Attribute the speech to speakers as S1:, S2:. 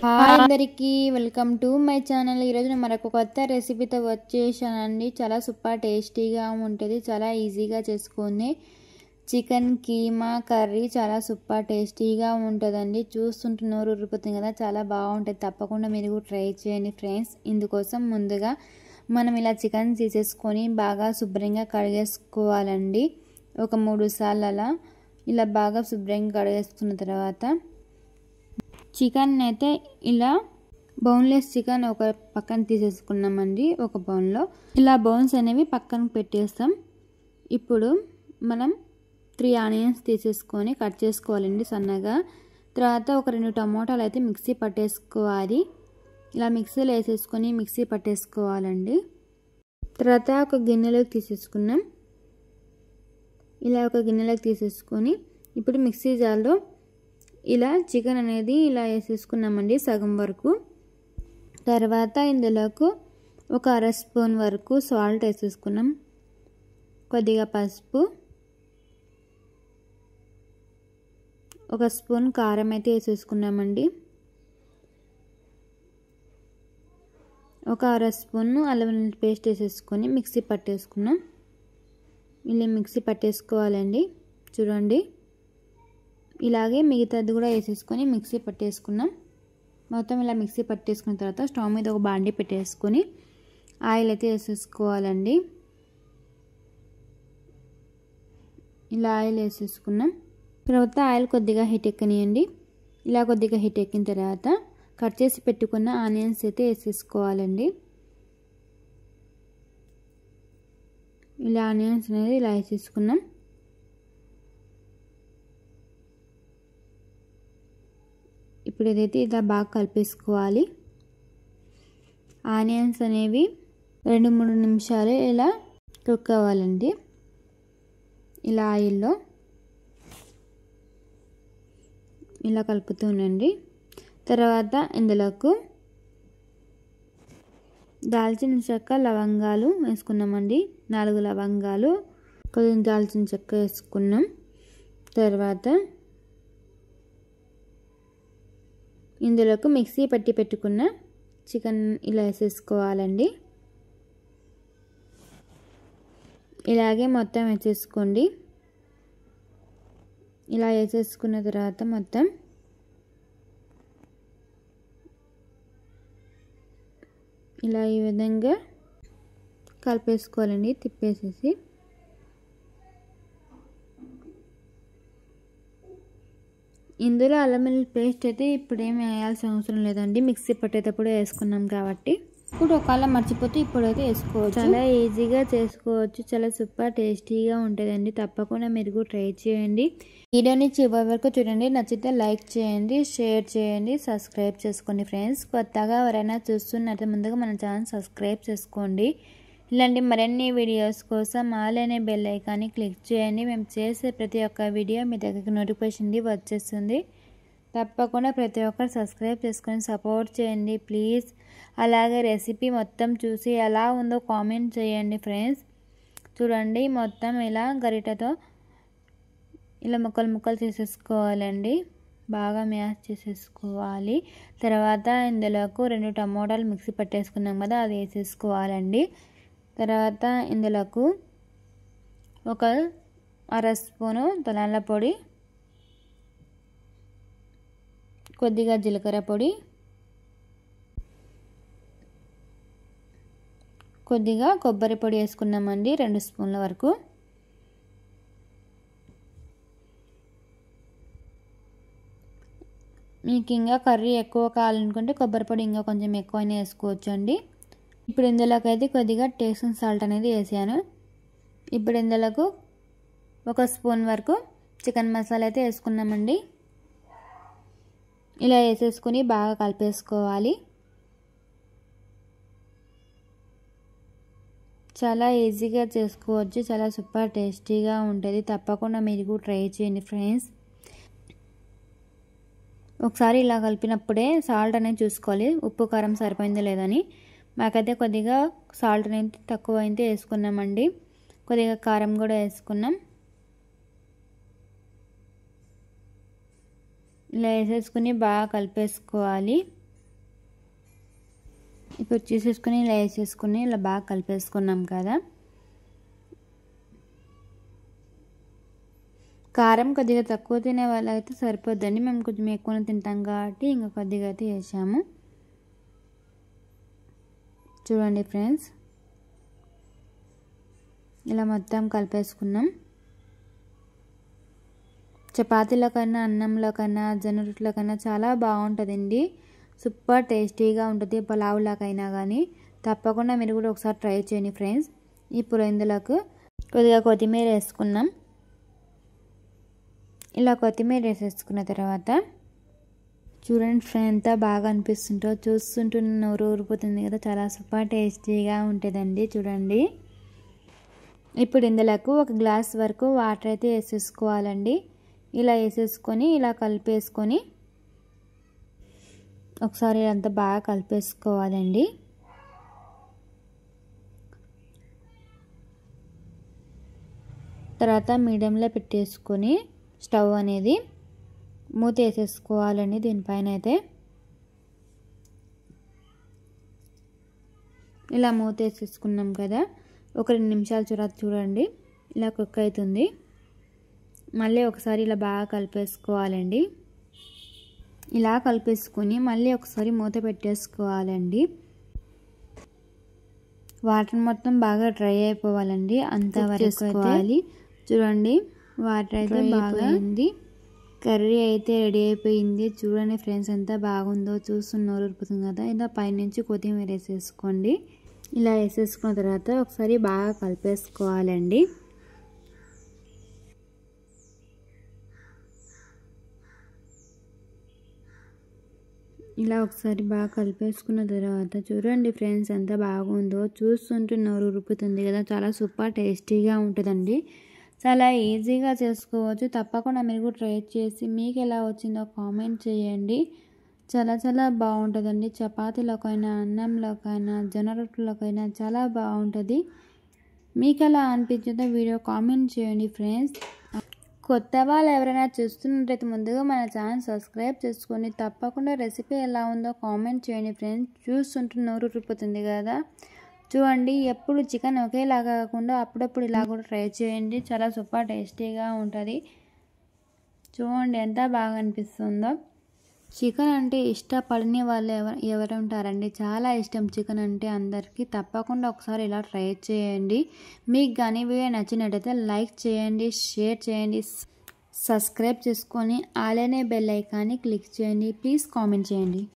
S1: Hi అందరికీ, welcome to my channel. ఈరోజు నేను మరొక కొత్త రెసిపీతో వచ్చేసానండి. చాలా సూపర్ టేస్టీగా ఉంటుంది, చాలా ఈజీగా చేసుకునే చికెన్ కీమా కర్రీ చాలా సూపర్ టేస్టీగా ఉంటుందండి. చూస్తుంటే నోరు ఊరిపోతుంది కదా, చాలా బాగుంటుంది. తప్పకుండా మీరు కూడా ట్రై చేయండి ఫ్రెండ్స్. ఇందుకోసం ముందుగా మనం ఇలా చికెన్ తీసేసుకొని బాగా శుభ్రంగా కడిగేసుకోవాలండి. ఒక 3 సార్లు అలా ఇలా బాగా శుభ్రంగా కడిగేసుకున్న తర్వాత చికెన్ అయితే ఇలా బోన్లెస్ చికెన్ ఒక పక్కన తీసేసుకున్నామండి. ఒక బౌన్లో ఇలా బోన్స్ అనేవి పక్కన పెట్టేస్తాం. ఇప్పుడు మనం 3 ఆనియన్స్ తీసేసుకొని కట్ చేసుకోవాలండి సన్నగా. తర్వాత ఒక 2 టమోటాలు అయితే మిక్సీ పట్టేసుకోవాలి. ఇలా మిక్సీలో వేసేసుకొని మిక్సీ పట్టేసుకోవాలండి. తర్వాత ఒక గిన్నెలోకి తీసేసుకున్నాం. ఇలా ఒక గిన్నెలోకి తీసేసుకొని ఇప్పుడు మిక్సీ జార్లో ఇలా చికెన్ అనేది ఇలా వేసేసుకున్నామండి సగం వరకు. తర్వాత ఇందులోకి ఒక 1/2 స్పూన్ వరకు సాల్ట్ వేసేసుకున్నాం. కొద్దిగా పసుపు, 1 స్పూన్ కారం అయితే వేసేసుకున్నామండి. ఒక 1/2 స్పూన్ అల్లం వెల్లుల్లి పేస్ట్ వేసేసుకొని మిక్సీ పట్టేసుకున్నాం. ఇలా మిక్సీ పట్టేసుకోవాలండి. చూడండి, ఇలాగే మిగతాది కూడా వేసేసుకొని మిక్సీ పట్టేసుకున్నాం. మొత్తం ఇలా మిక్సీ పట్టేసుకున్న తర్వాత స్టవ్ మీద ఒక బాండీ పెట్టేసుకొని ఆయిల్ అయితే వేసేసుకోవాలండి. ఇలా ఆయిల్ వేసేసుకున్నాం. తర్వాత ఆయిల్ కొద్దిగా హీట్ ఎక్కనియండి. ఇలా కొద్దిగా హీట్ ఎక్కిన తర్వాత కట్ చేసి పెట్టుకున్న ఆనియన్స్ అయితే వేసేసుకోవాలండి. ఇలా ఆనియన్స్ అనేది ఇలా వేసేసుకున్నాం. ఇప్పుడు ఏదైతే ఇలా బాగా కలిపేసుకోవాలి. ఆనియన్స్ అనేవి 2-3 నిమిషాలు ఇలా కుక్ అవ్వాలండి. ఇలా ఆయిల్లో ఇలా కలుపుతూ ఉండండి. తర్వాత ఇందులోకి దాల్చిన చెక్క, లవంగాలు వేసుకున్నామండి. 4 లవంగాలు, కొద్దిగా దాల్చిన చెక్క వేసుకున్నాం. తర్వాత ఇందులోకి మిక్సీ పట్టి పెట్టుకున్న చికెన్ ఇలా వేసేసుకోవాలండి. ఇలాగే మొత్తం వేసేసుకోండి. ఇలా వేసేసుకున్న తర్వాత మొత్తం ఇలా ఈ విధంగా కలిపేసుకోవాలండి. తిప్పేసేసి ఇందులో అల్లం వెల్లుల్లి పేస్ట్ అయితే ఇప్పుడు ఏమి వేయాల్సిన అవసరం లేదండి, మిక్సీ పట్టేటప్పుడు వేసుకున్నాం కాబట్టి. ఇప్పుడు ఒకవేళ మర్చిపోతే ఇప్పుడైతే వేసుకోవచ్చు. చాలా ఈజీగా చేసుకోవచ్చు, చాలా సూపర్ టేస్టీగా ఉంటుందండి. తప్పకుండా మీరు కూడా ట్రై చేయండి. వీడియోని చివరి వరకు చూడండి. నచ్చితే లైక్ చేయండి, షేర్ చేయండి, సబ్స్క్రైబ్ చేసుకోండి ఫ్రెండ్స్. కొత్తగా ఎవరైనా చూస్తున్నట్టు ముందుగా మన ఛానల్ సబ్స్క్రైబ్ చేసుకోండి. ఇలాంటి మరిన్ని వీడియోస్ కోసం ఆల్ అనే బెల్ ఐకాన్ని క్లిక్ చేయండి. మేము చేసే ప్రతి ఒక్క వీడియో మీ దగ్గరికి నోటిఫికేషన్ వచ్చేస్తుంది. తప్పకుండా ప్రతి ఒక్కరు సబ్స్క్రైబ్ చేసుకొని సపోర్ట్ చేయండి ప్లీజ్. అలాగే రెసిపీ మొత్తం చూసి ఎలా ఉందో కామెంట్ చేయండి ఫ్రెండ్స్. చూడండి, మొత్తం ఇలా గరిటతో ఇలా ముక్కలు చేసేసుకోవాలండి. బాగా మ్యాష్ చేసేసుకోవాలి. తర్వాత ఇందులోకి 2 టమోటాలు మిక్సీ పట్టేసుకున్నాం కదా, అది వేసేసుకోవాలండి. తర్వాత ఇందులోకి ఒక 1/2 స్పూను ధనియాల పొడి, కొద్దిగా జీలకర్ర పొడి, కొద్దిగా కొబ్బరి పొడి వేసుకున్నామండి 2 స్పూన్ల వరకు. మీకు ఇంకా కర్రీ ఎక్కువ కావాలనుకుంటే కొబ్బరి పొడి ఇంకా కొంచెం ఎక్కువైనా వేసుకోవచ్చు అండి. ఇప్పుడు ఇందులోకి అయితే కొద్దిగా టేస్ట్ సాల్ట్ అనేది వేసాను. ఇప్పుడు ఇందులోకి 1 స్పూన్ వరకు చికెన్ మసాలా అయితే వేసుకున్నామండి. ఇలా వేసేసుకుని బాగా కలిపేసుకోవాలి. చాలా ఈజీగా చేసుకోవచ్చు, చాలా సూపర్ టేస్టీగా ఉంటుంది. తప్పకుండా మీరు కూడా ట్రై చేయండి ఫ్రెండ్స్. ఒకసారి ఇలా కలిపినప్పుడే సాల్ట్ అనేది చూసుకోవాలి, ఉప్పు కారం సరిపోయిందో లేదని. మాకైతే కొద్దిగా సాల్ట్ అనేది తక్కువ అయితే వేసుకున్నామండి. కొద్దిగా కారం కూడా వేసుకున్నాం. ఇలా వేసేసుకుని బాగా కలిపేసుకోవాలి. ఇప్పుడు తీసేసుకుని ఇలా వేసేసుకుని ఇలా బాగా కలిపేసుకున్నాం కదా. కారం కొద్దిగా తక్కువ తినే వాళ్ళైతే సరిపోద్దండి. మేము కొంచెం ఎక్కువ తింటాం కాబట్టి ఇంకా కొద్దిగా అయితే వేసాము. చూడండి ఫ్రెండ్స్, ఇలా మొత్తం కలిపేసుకున్నాం. చపాతీలో కన్నా, అన్నంలో కన్నా, జొన్న రొట్టెలో కన్నా చాలా బాగుంటుందండి. సూపర్ టేస్టీగా ఉంటుంది. పులావులాకైనా కానీ తప్పకుండా మీరు కూడా ఒకసారి ట్రై చేయండి ఫ్రెండ్స్. ఇప్పుడు ఇందులోకి కొద్దిగా కొత్తిమీర వేసుకున్నాం. ఇలా కొత్తిమీర వేసేసుకున్న తర్వాత చూడండి ఫ్రెండ్స్, ఎంత బాగా అనిపిస్తుంటో, చూస్తుంటే నోరు ఊరిపోతుంది కదా. చాలా సూపర్ టేస్టీగా ఉంటుందండి. చూడండి, ఇప్పుడు ఇందులోకి 1 గ్లాస్ వరకు వాటర్ అయితే వేసేసుకోవాలండి. ఇలా వేసేసుకొని ఇలా కలిపేసుకొని ఒకసారి అంతా బాగా కలిపేసుకోవాలండి. తర్వాత మీడియంలో పెట్టేసుకొని స్టవ్ అనేది మూత వేసేసుకోవాలండి. దీనిపైన అయితే ఇలా మూత వేసేసుకున్నాం కదా. ఒక 2 నిమిషాల తర్వాత చూడండి ఇలా కుక్ అవుతుంది. మళ్ళీ ఒకసారి ఇలా బాగా కలిపేసుకోవాలండి. ఇలా కలిపేసుకొని మళ్ళీ ఒకసారి మూత పెట్టేసుకోవాలండి. వాటర్ మొత్తం బాగా డ్రై అయిపోవాలండి. అంతవరకు అయితే చూడండి, వాటర్ అయితే బాగా అయింది. కర్రీ అయితే రెడీ అయిపోయింది. చూడండి ఫ్రెండ్స్, ఎంత బాగుందో, చూస్తున్నారు ఉరుకుతుంది కదా. ఇలా పైనుంచి కొత్తిమీర వేసేసుకోండి. ఇలా వేసేసుకున్న తర్వాత ఒకసారి బాగా కలిపేసుకోవాలండి. ఇలా ఒకసారి బాగా కలిపేసుకున్న తర్వాత చూడండి ఫ్రెండ్స్, ఎంత బాగుందో, చూస్తుంటే నోరు ఉరుకుతుంది కదా. చాలా సూపర్ టేస్టీగా ఉంటుందండి. చాలా ఈజీగా చేసుకోవచ్చు. తప్పకుండా మీరు కూడా ట్రై చేసి మీకు ఎలా వచ్చిందో కామెంట్ చేయండి. చాలా చాలా బాగుంటుందండి. చపాతీలోకైనా, అన్నంలోకైనా, జొన్న రొట్టెలోకైనా చాలా బాగుంటుంది. మీకు ఎలా అనిపించిందో వీడియో కామెంట్ చేయండి ఫ్రెండ్స్. కొత్త వాళ్ళు ఎవరైనా చూస్తున్నట్టయితే ముందుగా మన ఛానల్ సబ్స్క్రైబ్ చేసుకొని తప్పకుండా రెసిపీ ఎలా ఉందో కామెంట్ చేయండి ఫ్రెండ్స్. చూస్తుంటే నోరు ఊరిపోతుంది కదా. చూడండి, ఎప్పుడు చికెన్ ఒకేలాగా కాకుండా అప్పుడప్పుడు ఇలా కూడా ట్రై చేయండి. చాలా సూపర్ టేస్టీగా ఉంటుంది. చూడండి ఎంత బాగా అనిపిస్తుందో. చికెన్ అంటే ఇష్టపడని వాళ్ళు ఎవరు ఉంటారండి. చాలా ఇష్టం చికెన్ అంటే అందరికీ. తప్పకుండా ఒకసారి ఇలా ట్రై చేయండి. మీకు కానీ వీడియో నచ్చినట్టయితే లైక్ చేయండి, షేర్ చేయండి, సబ్స్క్రైబ్ చేసుకొని అలానే బెల్ ఐకాన్ని క్లిక్ చేయండి. ప్లీజ్ కామెంట్ చేయండి.